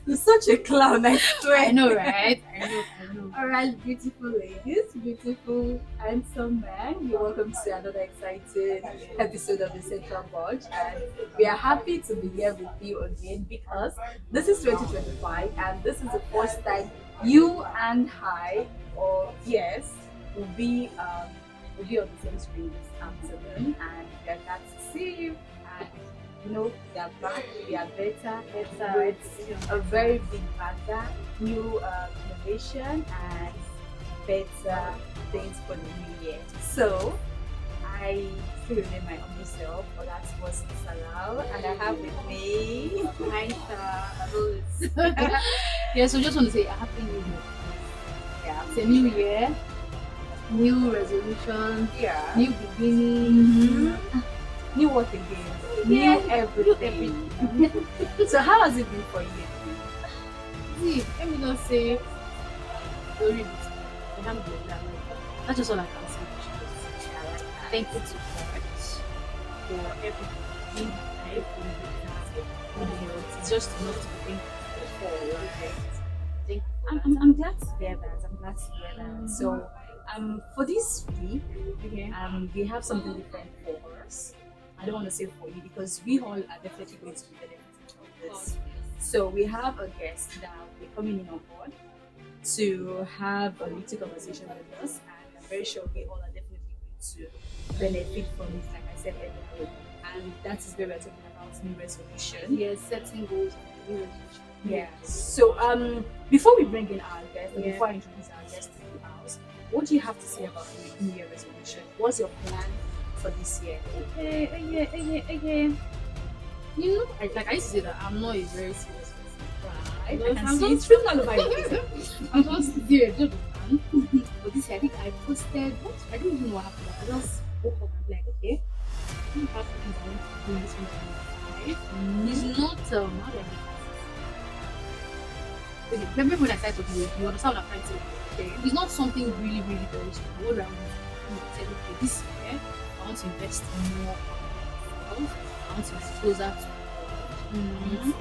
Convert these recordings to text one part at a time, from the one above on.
You're such a clown, I swear. I know, right? I know. Alright, beautiful ladies, beautiful handsome men, you're welcome to another exciting episode of the Central Budge, and we are happy to be here with you again because this is 2025 and this is the first time you and I, or yes, will be on the same screen this afternoon, and we are glad to see you. And we are back, we are better with a very big banger, new innovation and better things for the new year. So I still remain my humble self, but that was Salau, and I have with me Yeah, so just want to say a happy new year. yeah, It's a new year, new resolution, yeah, new beginning. new what again? Yeah, New everything. So how has it been for you? See, let me just say, glory be to God. Alhamdulillah. That's just all I can say. Thank you to God for everything. It's just enough to be thankful for. Okay? Thank you. I'm glad to hear that. I'm glad to hear that. So for this week, Okay. we have something different for us. I don't want to say for you because we all are definitely going to be benefiting from this. So we have a guest that will be coming in on board to have a little conversation with us, and I'm very sure we all are definitely going to benefit from it, like I said earlier. And that is where we're talking about new resolution. Yes, setting goals and new resolution. Yeah. So before we bring in our guest, and Yeah. before I introduce our guest to the house, what do you have to say about New Year resolution? What's your plan for this year? Okay. You know, I used to say that I'm not a very serious person. Right. Yes, I can I'm see just- it's written all over you. I'm just serious, just man. But this year, I think I posted. I didn't even know what happened. I just woke up and be like, okay, I think that's things I want to do in this 2025. It's not how do I make it? Remember when I started talking to you, you understand what I'm trying to say? Okay. It's not something really, really very strong. What I want to do is say, okay, this year I want to invest more on myself. I want to be closer to God.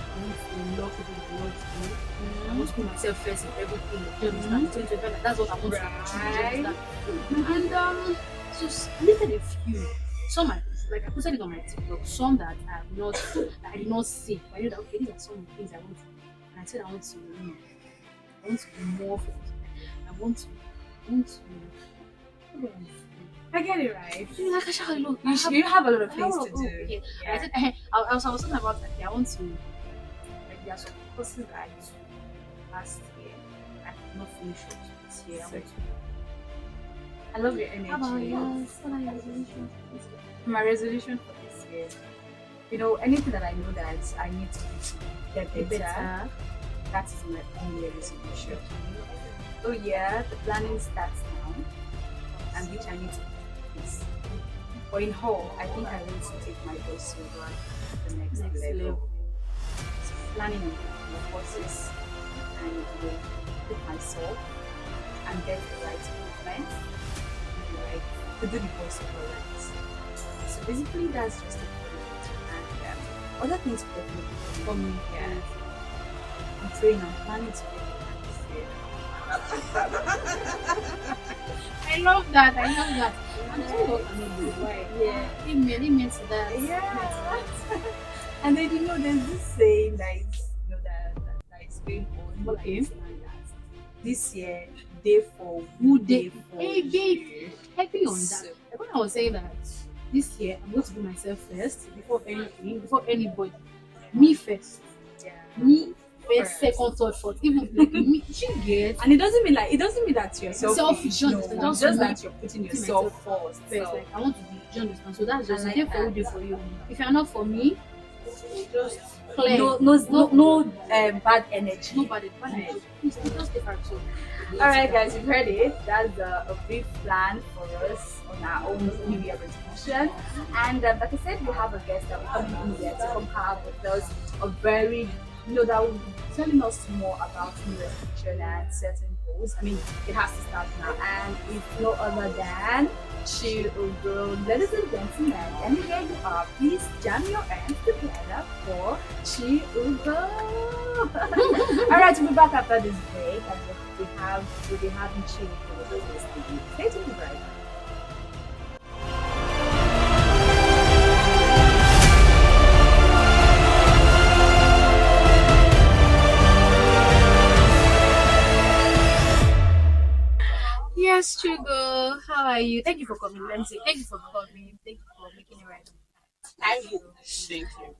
I want to love people the Lord to do. I want to put myself first in everything. Do you understand? 2025, that's what I want to Right. do. And just I listed a few. Some like I posted it on my TikTok. Some that I did not see. I knew that okay, these are some of the things I want to do. And I said I want to learn. I want to be more focused. I want to what do I say? I get it right. Like I shall look. You have a lot of things to do. Okay. Yeah. I said I was talking about okay, I want to like there are some courses I took last year. I could not finish it this year. I want to. I love your energy. How about yours? What are your resolutions? My resolution for this year, anything that I know that I need to do to get better, that is my own year resolution. Oh yeah, the planning starts now, and which I need to do this. But in whole, I think I want to take my course to the next level. So planning on my courses and put myself and get the right equipment to do the course right. So basically, that's just it for me. And other things definitely for me, yeah. I'm praying, I'm planning to get it this year. I love that. And that's what I know why. Yeah. Amen to that. Yeah. And then there's this saying that is that is going on. More like Okay. this and that. This year, day for who day for. Hey, babe, you. help me on So, that. Like when I was saying that this year I'm going to do myself first before anything, before anybody. Me first. yeah. Me first, First. second, third, fourth. Even like me, she gets And it doesn't mean that you're Selfish, No, just just want that you're putting yourself first. first. So, Like I want to be, do you understand? So that's just I a like day for you, that. day for you. If you're not for me, just clear. no bad energy. Nobody, please, just take our soul. Alright guys, you've heard it. That's a brief plan for us on our own New Year resolution. And like I said, we have a guest that will come in here to come have with us a very, that will be telling us more about New Year resolution and certain goals, I mean, it has to start now. And it's no other than Chiugo. Ladies and gentlemen, and here you are. Please jam your hands together for Chiugo. All right, we'll be back after this break, and we'll be having Chiugo with us. Stay tuned, right? Yes, Chiugo. How are you? Thank you for coming. Let me say thank you for coming. Thank you for making it right. Thank you. Thank you.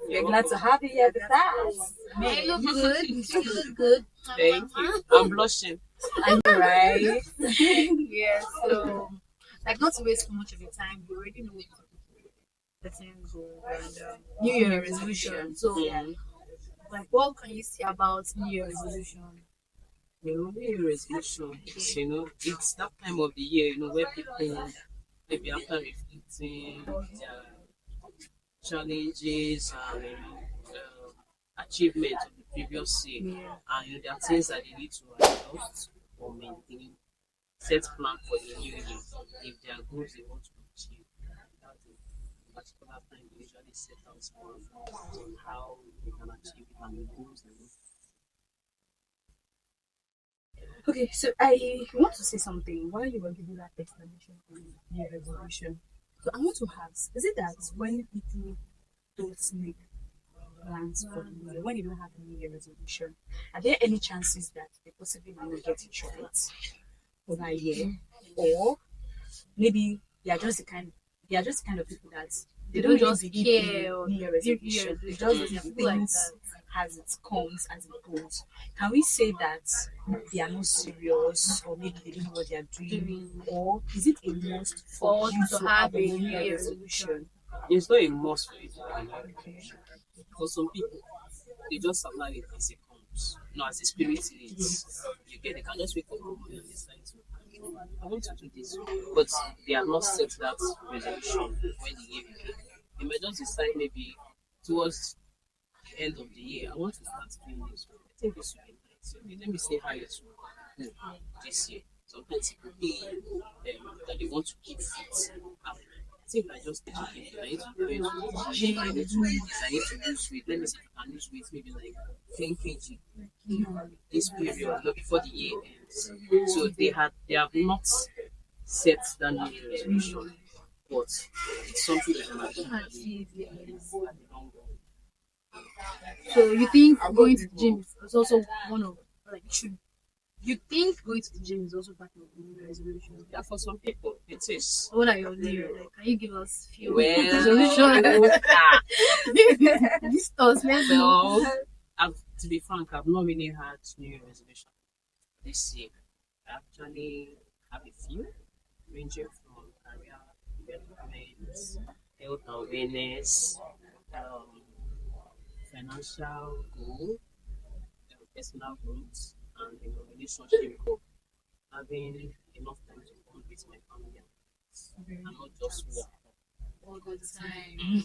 We're glad to have you here with us. You look good. You look good. Thank you. I'm blushing. Are you right? Yeah. So, like, not to waste too much of your time, you already know what the thing goal and New Year resolution. So, Mhm. like, what can you say about New Year resolution? New Year resolution. It's that time of the year, where people maybe after reflecting their challenges and achievements of the previous year, Yeah. and there are things that they need to adjust or maintain, set plan for the new year. If there are goals they want to achieve, that's the particular time they usually set out plan on how they can achieve it and the goals they want. Okay, so I want to say something while you were giving that explanation on New resolution. So I want to ask, is it that when people don't make plans for the new year, when you don't have a New Year resolution, are there any chances that they possibly might not get it right for that year? Or maybe they are just the kind of people that They don't don't really just believe care in or New Year give New Year resolution. They resolution. just do People like things that. as it comes, as it goes. Can we say that they are not serious, or maybe they don't know what they are doing, or is it a must for Or you to to have have a a New New Year Year resolution? It's not a must for you to do that. Okay. For some people, they just allow it as it comes. As the spirit leads. You get, they can just wake up one morning and decide to, I want to do this. But they have not set that resolution when the year begins. They may just decide maybe towards the end of the year, I want to start doing this. I think this will be nice. Okay, let me see how it will go this year. Sometimes it could be that they want to keep fit. I think I just need to keep fit. I need to go into the gym. I need to do this. I need to lose weight. Let me see if I can lose weight maybe like 10 kg this period, not before the year ends. So they have not set that new year resolution, but it's something that can achieve at the long run. So you think going to the gym is also one of like should you think going to the gym is also part of the New Year resolution? Yeah, for some people it is. What are your New Year? Like, can you give us few Well, resolution? This thoughts, let's know. well, to be frank, I've not really had New Year resolution this year. I actually have a few, ranging from career development, health awareness, um, financial goal, personal growth, and relationship goal. Having enough time to bond with my family and not just work. All the time.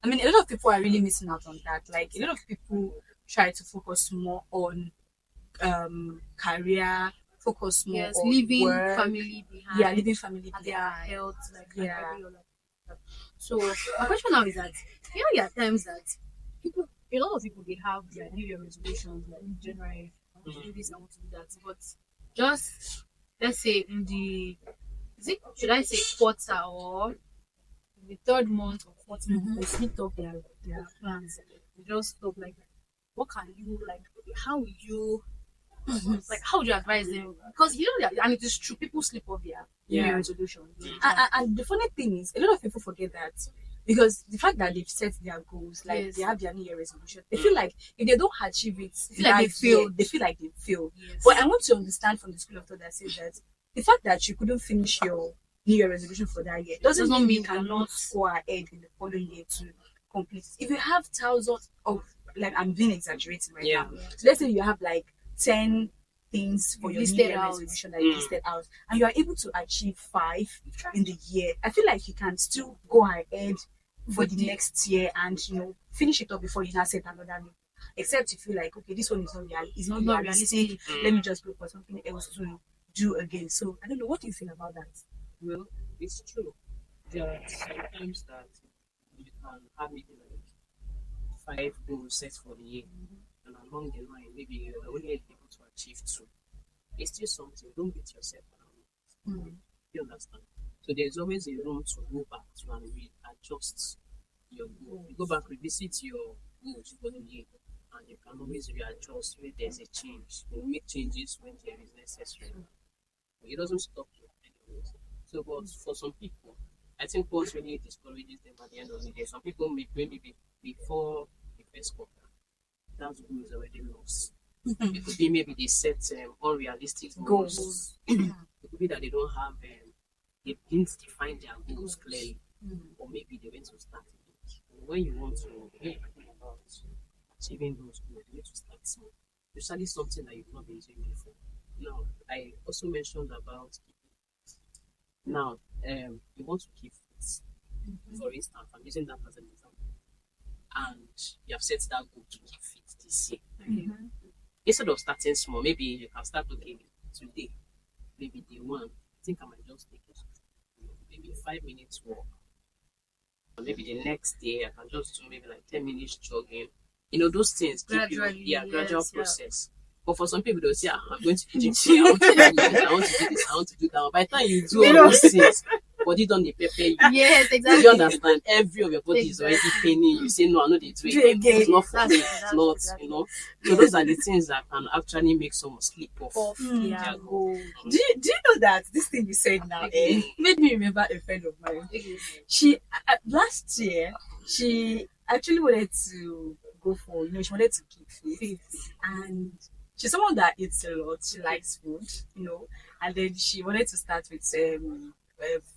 I mean, a lot of people are really missing out on that. Like, a lot of people try to focus more on career, focus more Yes, on leaving work. family behind. Yeah, leaving family And their behind. health, like Yeah. and every other. So my question now is that there are times that people, a lot of people, they have their New Year resolutions like in January. I want to do this, I want to do that, but just let's say in the should I say quarter or the third month or fourth month, they split up their plans. They just stop like, what can you like? How would you like? How would you advise them? Because you know that, and it is true. People sleep off their New Year resolution. And the funny thing is, a lot of people forget that because the fact that they've set their goals, like Yes. they have their New Year resolution, they feel like if they don't achieve it, feel like they that year, failed. they feel like they failed. Yes. But I want to understand from the school of thought that says that the fact that you couldn't finish your New Year resolution for that year doesn't mean you cannot go ahead in the following year to complete it. If you have thousands of, like, I'm being exaggerating right now. So let's say you have like 10 things for your New Listed Year out. resolution that you listed out, and you are able to achieve 5 in the year. I feel like you can still go ahead for the next year and finish it up before you now set another new. except you feel like, okay, this one is not Not realistic. realistic. Let me just look for something else to do again. So I don't know. What do you feel about that? Well, it's true. There are sometimes that you can have maybe like 5 goals set for the year, and along the line, maybe you're only able to achieve 2. It's still something. Don't beat yourself around. You understand? So there's always a room to go back to and readjust your goal. You go back, revisit your goals for the year, and you can always readjust when there's a change. You make changes when there is necessary. But it doesn't stop you anyways. So, but for some people, I think what really discourages them at the end of the day, some people maybe before the first quarter, that goal is already lost. It could be maybe they set unrealistic goals. It could be that they don't have, they didn't define their goals clearly, or maybe they went to start it. When you want to think about achieving those goals, you need to start small, especially something that you've not been doing before. Now, I also mentioned about now, you want to keep fit. For instance, I'm using that as an example, and you have set that goal to keep fit this year. Instead of starting small, maybe you can start today, maybe day one. I think I might just take it, maybe 5 minutes walk. Or maybe the next day I can just do maybe like 10 minutes jogging. Those things keep Gradually, you, gradual yes, yeah. process. But for some people, they'll say, I'm going to the gym today, I want to do this, I want to do this, I want to do that. By the time you do all those things, body don't they prepare you. Yes, exactly. You understand? Every of your body is already paining you. You say, no, I know they do it again. It's not for me. It's not, Exactly. So those are the things that can actually make someone sleep off. Yeah, their go. Do you know that this thing you said now made me remember a friend of mine. She last year she actually wanted to go for she wanted to keep fit, and she's someone that eats a lot. She likes food, and then she wanted to start with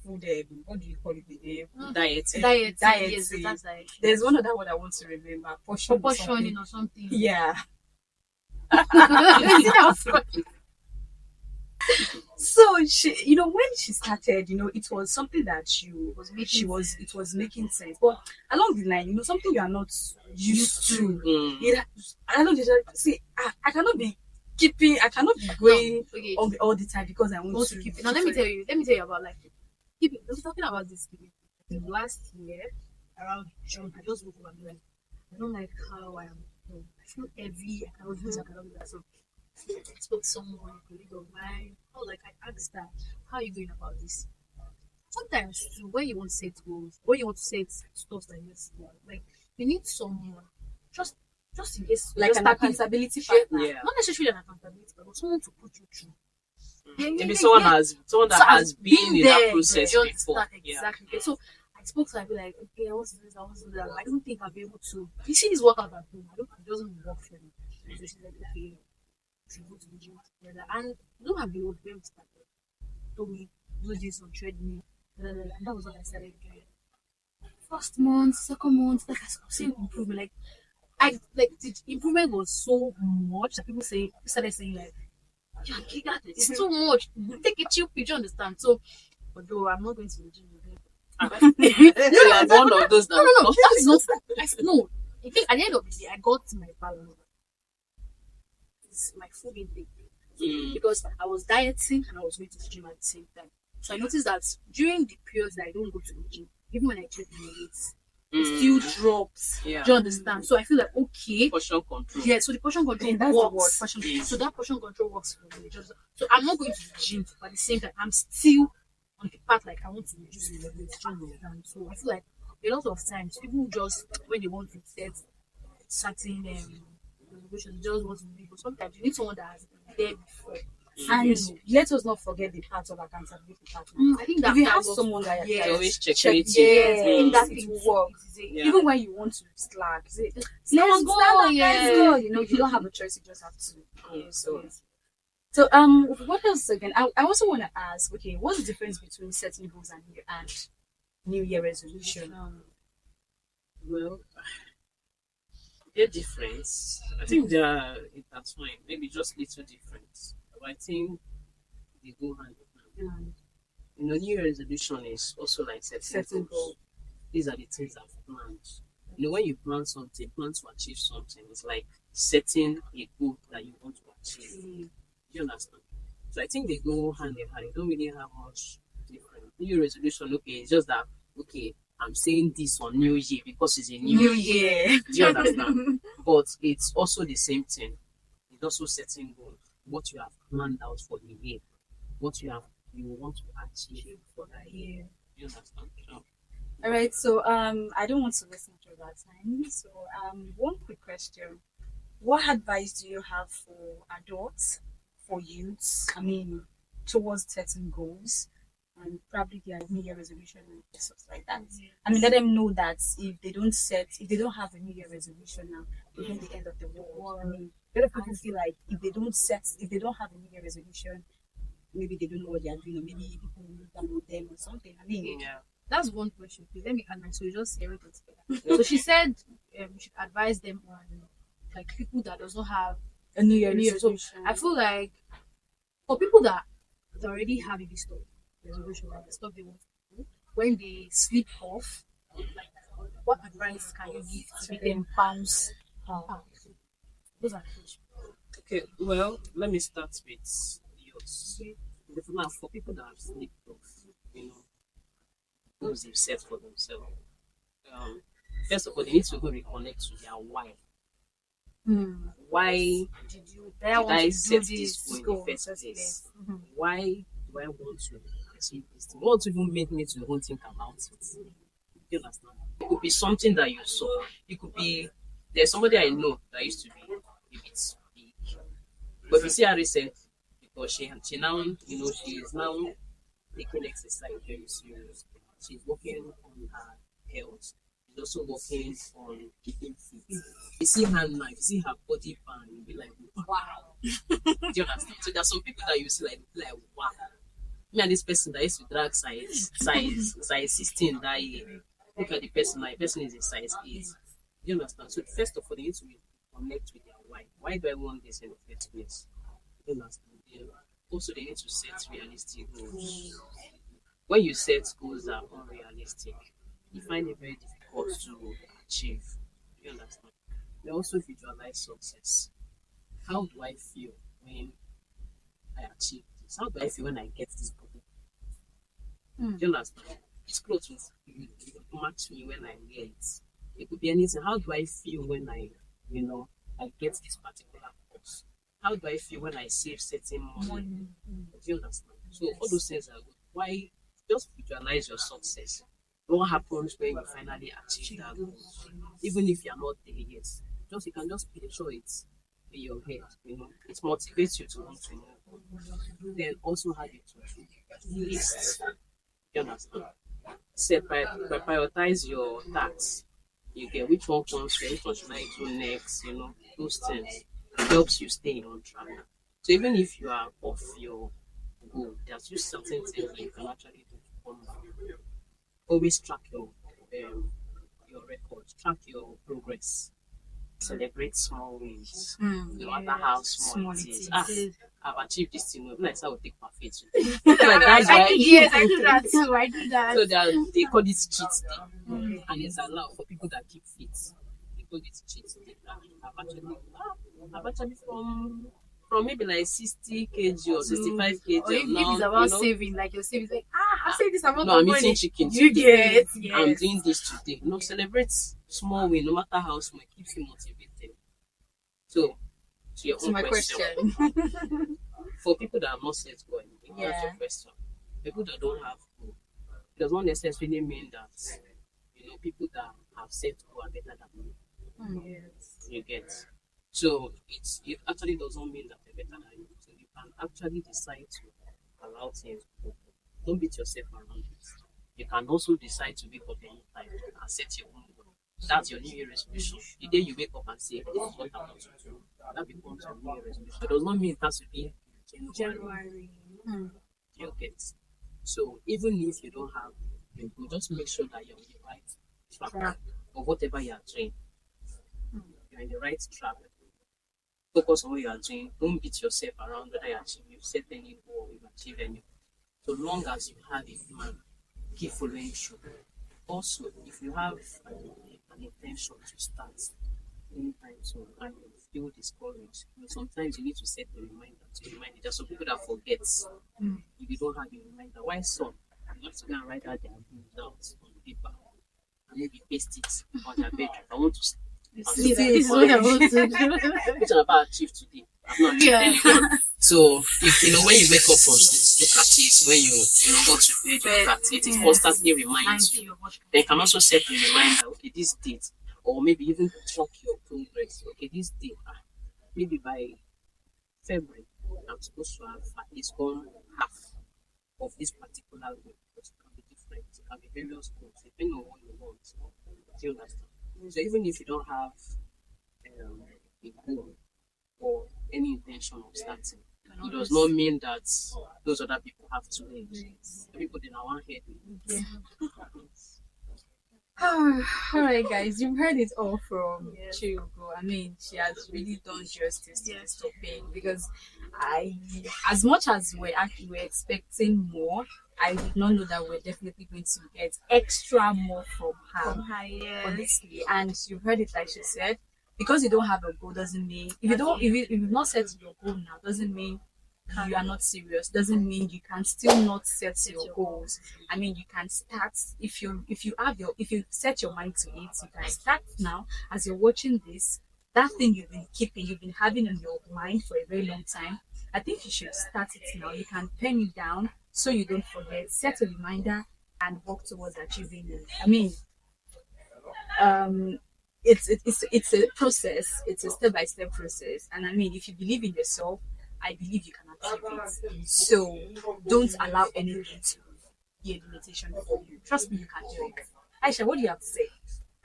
food. What do you call it again? Diet. Diet. Diet. Yes, that's diet. There's one other one I want to remember. Portioning or something. Yeah. That was funny. So she, when she started, it was something that it was making sense. But along the line, something you are not used to. I don't see. I cannot be going Okay. all the time because I want to keep it. Now let me tell you about like keeping. I was talking about this last year around June. I just woke up and be like, I don't like how I am. I feel heavy. I cannot do this. I cannot do that. So I spoke to someone, a colleague of mine. I asked her, how are you going about this? Sometimes too, when you want to set goals, when you want to set stuff like this, like you need someone just in case, like just an starting- accountability partner. Yeah. not necessarily an accountability, but someone to put you through. Maybe someone that has been in that process you before. understand? Exactly. Okay, so I spoke to her, I be like, okay, I want to do this, I want to do that. I don't think I'll be able to. You see this workout at home, it doesn't work for me. So she's like, okay, we go to the gym together. And you don't have the old when we started. Told me, do this on treadmill. And that was what I started doing. First month, second month, like I was seeing improvement. The improvement was so much that people started saying like, yeah, it's too much. Take a chill pill, you understand? So, although I'm not going to the gym again. So you're one of those that No, that's not. No, I think at the end of the day, I got my balance. It's my food intake. Because I was dieting and I was going to the gym at the same time. So I noticed that during the periods that I don't go to the gym, even when I check my weight, it still drops. Yeah. Do you understand? So I feel like, okay. Portion control. Yeah, so the portion control That's the works. word. So that portion control works for me. So I'm not going to the gym, but at the same time, I'm still on the path like I want to reduce the weight. So I feel like a lot of times people just when they want to set certain resolutions, just want to be. But sometimes you need someone that has been there before. And let us not forget the part of accountability partner. I think that If you that have works someone for that me. They always check check, with you. in that It it will will work. Yeah. Even when you want to slack, say, Let's let's go, go, yeah. let's go. You don't have a choice. You just have to go. So what else again? I also want to ask. Okay, what's the difference between setting goals and New Year resolution? Well, they're different. I think they are intertwined. Maybe just little different. But I think they go hand in hand. New Year resolution is also like setting goals. These are the things I've planned. You know, when you plan to achieve something, it's like setting a goal that you want to achieve. Do you understand? So I think they go hand in hand. They don't really have much different. New resolution, okay, it's just that, okay, I'm saying this on New Year because it's a new year. Year. Do you understand? But it's also the same thing. It's also setting goals, what you have planned out for the year, what you want to achieve for that year. Do you understand? So, All right, so I don't want to waste much of our time. So one quick question: what advice do you have for adults, for youths? I mean, towards setting goals and probably their New Year resolution and stuff like that. I mean, let them know that if they don't have a New Year resolution now, even the end of the world. I mean, a lot of people feel like if they don't have a New Year resolution, maybe they don't know what they are doing, or maybe people will look down on them or something. I mean, yeah. That's one question, please. Let me add my so you just hear it all together. So she said we should advise them on like people that does not have a New Year a New Year. So resolution. I feel like for people that already have a list of resolution, like the stuff they want to do, when they sleep off, like what advice can you give to make them bounce out? Those are the questions. Okay, well, let me start with yours. Now, for people that have slipped off, you know, goals they've set for themselves. First of all, they need to go reconnect to their why. Why I did want I to do set this this goal goal in the first first place? place. Why do I want to achieve this thing? What even made me to even think about it? You understand? It could be something that you saw. It could be there's somebody I know that used to be a bit big. But if you see her recent, because she now, you know, she is now taking exercise very serious. She's working on her health. She's also working on keeping fit. You see her now, you see her body pan, you'll be like, wow. Do you understand? So there's some people that you see like wow. Me and this person that used to drag size 16 that year. Look at the person, like the person is a size 8. Do you understand? So first of all, they need to connect with their why. Why do I want this in the first place? Do you understand? Yeah. Also, they need to set realistic goals. When you set goals that are unrealistic, you find it very difficult to achieve. Do you understand? They also visualize success. How do I feel when I achieve this? How do I feel when I get this body? Do you understand? This clothes will match me when I wear it. It could be anything. How do I feel when I get this particular course? How do I feel when I save certain money? Do you understand? So all those things are good. Why just visualize your success? What happens when you finally achieve that goal? Even if you're not there yet, you can just picture it in your head. It motivates you to want to move. Then also have it to list. You understand? Prioritize your tasks. You get which one comes first, which one should I do next, those things. It helps you stay on track. So even if you are off your goal, there's just certain things that you can actually do to come back. Always track your records, track your progress. Celebrate small wins, no matter how small it is. I've achieved this thing. Like I will take my face. Like that's why. Yes, I do that too. I do that. So they call it cheat day, and it's allowed for people that keep fit. They call it cheat day. I've actually from maybe like 60 kg or 65 kg. Or if now, it's about saving, like you're saving, like I've saved this amount no, of I'm money. eating chicken. You get, I'm yes. doing this today. Celebrate small win, no matter how small, it keeps you motivated. So, to your own question. For people that have not set goal, that's your question. People that don't have goal, it does not necessarily mean that people that have set goal are better than you. Yes. You get. So it actually doesn't mean that they're better than you. So you can actually decide to allow things to go. Don't beat yourself around it. You can also decide to wake up anytime and set your own goal. That's your New Year resolution. The day you wake up and say, this is what I want to do, that becomes your New Year resolution. It does not mean it has to be January. You get. So even if you don't have your goal, just make sure that you're on the right track of whatever you are doing. You're in the right track. Focus on what you are doing. Don't beat yourself around whether you've set any goal or you've achieved any. So long as you have a plan, keep following through. Also, if you have a an intention to start anytime soon and you feel discouraged, sometimes you need to set a reminder to remind you. There's some people that forget if you don't have a reminder. Why some? You have to go and write out their goals out on paper and maybe paste it on their bedroom. I want to See, this is what I want to do. which I'm about to achieve today. I'm not achieved anything. So if when you wake up from sleep, look at it. When you go to bed, look at it. It constantly reminds you. Then you can also set a reminder. Okay, this date, or maybe even track your progress. Okay, this date, maybe by February, I'm supposed to have at least gone half of this particular goal. It can be different. It can be various goals depending on what you want. Do you understand? So even if you don't have a goal or any intention of starting, it does not mean that those other people have to leave. Everybody in our head. All right, guys, you've heard it all from Chiugo. I mean, she has really done justice to this topic because as much as we're expecting more, I did not know that we're definitely going to get extra more from her. Honestly, and you've heard it like she said. Because you don't have a goal doesn't mean if you've not set your goal now doesn't mean you are not serious. Doesn't mean you can still not set your goals. I mean, you can start if you set your mind to it. You can start now as you're watching this. That thing you've been having in your mind for a very long time. I think you should start it now. You can pen it down so you don't forget. Set a reminder and work towards achieving it. I mean, it's a process. It's a step-by-step process. And I mean, if you believe in yourself, I believe you can achieve it. So don't allow anything to be a limitation for you. Trust me, you can do it. Aisha, what do you have to say?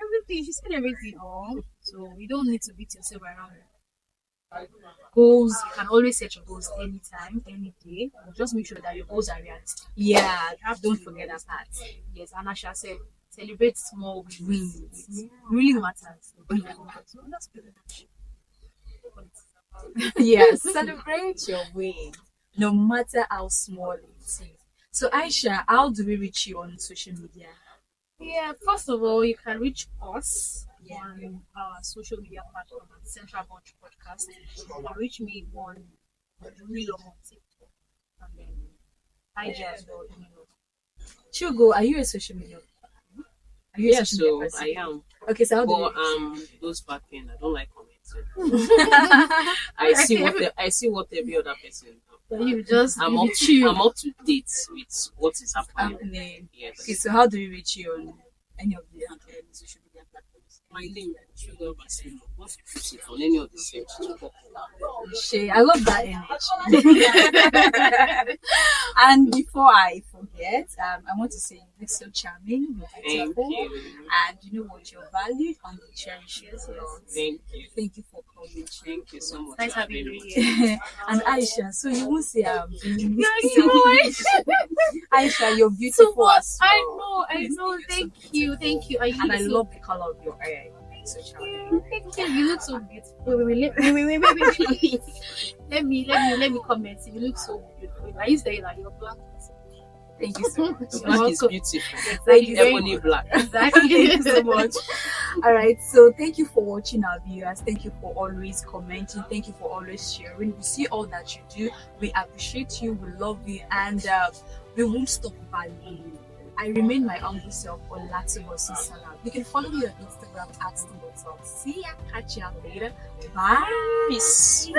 Everything, she said everything all. So you don't need to beat yourself around. Goals, you can always set your goals anytime, any day. But just make sure that your goals are realistic. Yeah, don't forget that part. Yes, and Asha said, celebrate small wins. Really matters. So that's pretty much. Yes, celebrate your win, no matter how small it is. So, Aisha, how do we reach you on social media? Yeah, first of all, you can reach us on our social media platform at Central Bunch Podcast. You can reach me on Reel on TikTok and then IG as well. Chiugo, are you a social media? Are you a social media person? I am. Okay, so how do you? But those back end, I don't like commenting. I see what every other person does. But you just I'm up to date with what is happening. Yes. Okay, so how do we reach you on any of the social media platforms? My name is Chiugo. Once you put it on any of the search, to pop up. Shay, I love that energy. And before I forget, I want to say you look so charming, Thank you. and you know what you're valued and we cherish you. Thank you. Thank you for coming. Thank you so much. Nice for having having you me. here. And Aisha, so you won't say I'm being Nice. Aisha, you're beautiful as well. I know. Thank you. And I love the color of your hair. So charming. Thank you. You look so beautiful. Wait. Let me comment. You look so beautiful. I used to say like you're black. Thank you so much. Black is beautiful. Thank you very Ebony black. Exactly. Thank you so much. All right, so thank you for watching our viewers. Thank you for always commenting. Thank you for always sharing. We see all that you do. We appreciate you. We love you, and we won't stop valuing you. I remain my humble self on Latibosu Salam. You can follow me on Instagram at Talk. See ya. Catch you later. Bye. Peace.